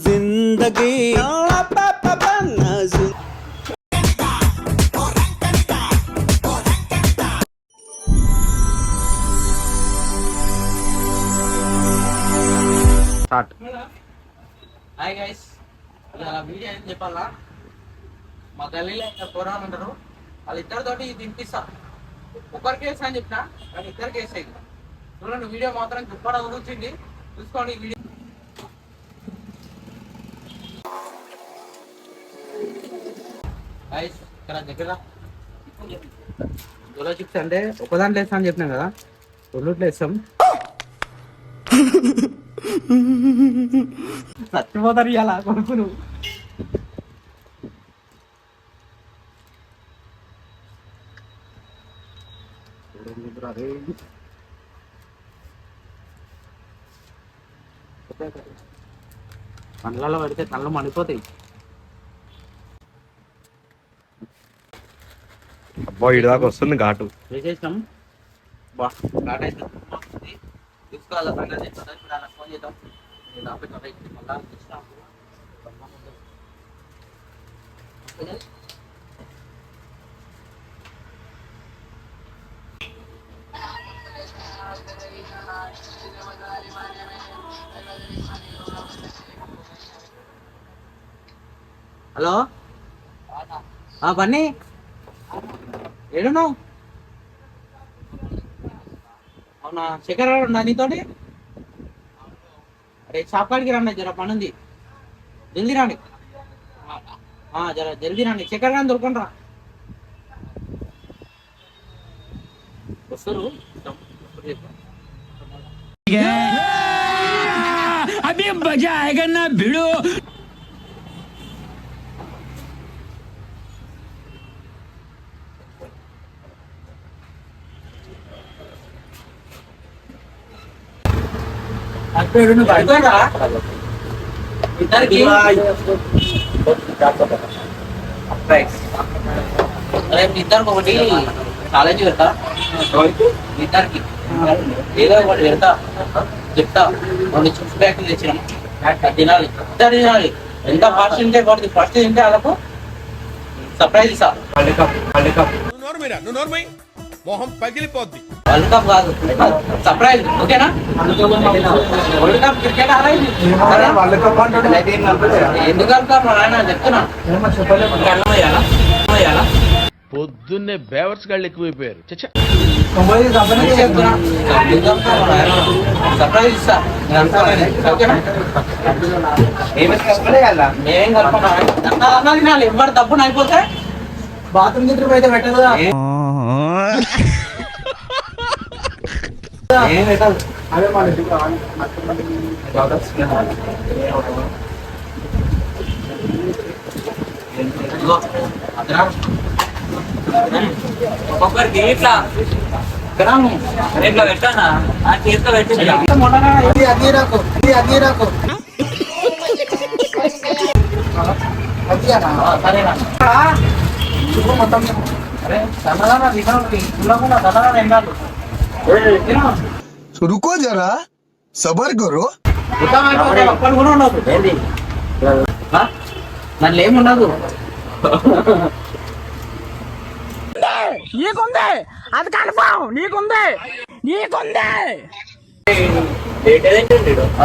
जिंदगी start. Hi guys, ఇలా video ఏం చెప్పాలా, మా గల్లీలో ఇంకా పోరాలు ఉంటారు, వాళ్ళిద్దరితోటి తినిపిస్తా. ఒకరి కేసు అని చెప్పిన కానీ ఇద్దరు కేసు అయింది. చూడండి, వీడియో మాత్రం గుప్పడ కూర్చుంది, చూసుకోండి వీడియో. గైస్ ఇక్కడ దగ్గర జోలో చిప్స్ అంటే ఒక దాంట్లో వేస్తా అని చెప్పినాం కదా, రెండుట్లో వేస్తాం. చచ్చిపోతారు ఇలా కొడుకును. పండ్లలో పడితే కళ్ళు మండిపోతాయి. అబ్బా ఇటు దాకా వస్తుంది ఘాటు. వేసేసినాం, బా ఘాట్ అయితే తీసుకోవాలా సంగతి. ఇప్పుడు అలా ఫోన్ చేద్దాం. హలో బన్నీ, ఏడున్నావు? అవునా, శేఖర్ ఉన్నా నీతోటి? అరే షాప్ కాడికి రండి, జర పని ఉంది, జల్దీ రాండి. జర జల్దీ రండి, శేఖర్ గాని దొరకండి రా. వస్తారు अभी मजा आएगा ना भिड़ो. ఇద్దరికి ఒకటి కాలేజీ పెడతా, ఇద్దరికి ఏదో ఒకటి పెడతా చెప్తా. రెండు చిప్స్ ప్యాకెట్లు తెచ్చినాం, తినాలి, ఇద్దరు తినాలి. ఎంత ఫాస్ట్ తింటే పడుతుంది, ఫస్ట్ తింటే వాళ్ళకు సర్ప్రైజ్ ఇస్తా. వరల్డ్ కప్ కాదు, సర్ప్రైజ్, ఓకేనా? వరల్డ్ కప్ క్రికెట్ ఆడాలి. ఎందుకు కలుపుతాం ఆయన చెప్తున్నా. పొద్దున్నే బేవర్స్ గాళ్ళు ఎక్కువైపోయారు. సర్ప్రైజ్ ఇస్తా, ఓకేనా? మేమేం కలుపుకున్నా తినాలి. ఎవరు తప్పున అయిపోతే బాత్రూమ్ చిత్రం అయితే పెట్టదు. ఒక్కొక్కరికి ఇట్లా ఇట్లా పెట్టానా చేతితో పెట్టి సరేనా? మొత్తం అరే సన్నగా తినాలి. रुको जरा सबर करो. దాంట్లో ఏముండదు. నీకుంది అది కన్ఫర్మ్, నీకుంది.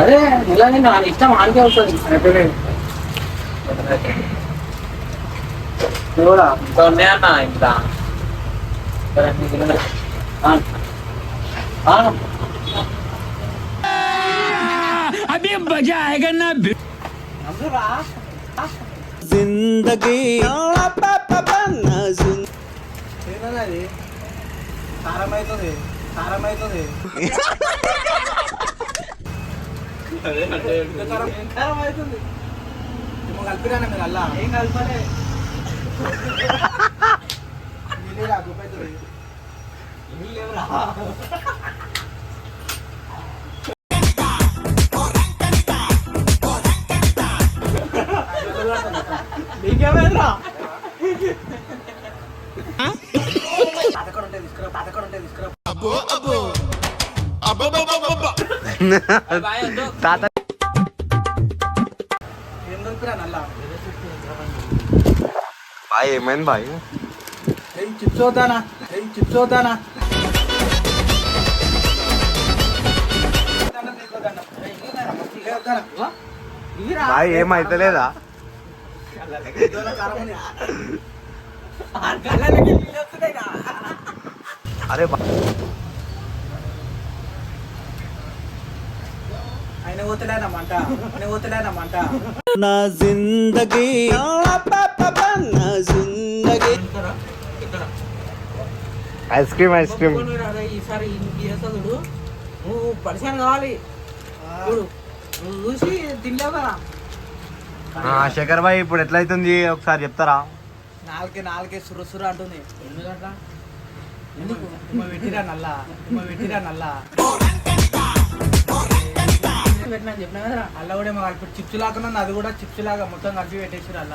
అదే ఇలా నా ఇష్టం ఆనికే వస్తుంది. ఉన్నాయన్నా ఇంకా अभी मजा आएगा ना जिंदगी సారమైతుంది కలిపిరాను మీరు అలా ఏం కలపలే. నీకేమైందిరా? అబ్బో అబ్బో తాత ఏం దొరుకురా నల్లా బాయ్ ఏమైంది బాయ్ ఏం చిప్స్ అవుతానా బాయ్ ఏమైతలేదా అరే ఆయన పోతలేనమ్మంట నా జిందగీ నా జిందగీ ఐస్ క్రీమ్ ఈసారి నువ్వు పరిశాన్ కావాలి చూడు నువ్వు చూసి తినలేవు కదా శేఖర్ భాయ్ ఇప్పుడు ఎట్లయితుంది ఒకసారి చెప్తారా నాలుకే సుర అంటుంది ఎందుకంట ఎందుకు పెట్టిరా నల్లా పెట్టినా చెప్పినా కదా అల్ల కూడా ఇప్పుడు చిప్స్ లాగా అది కూడా చిప్స్ లాగా మొత్తం కలిపి పెట్టేసిరు అల్ల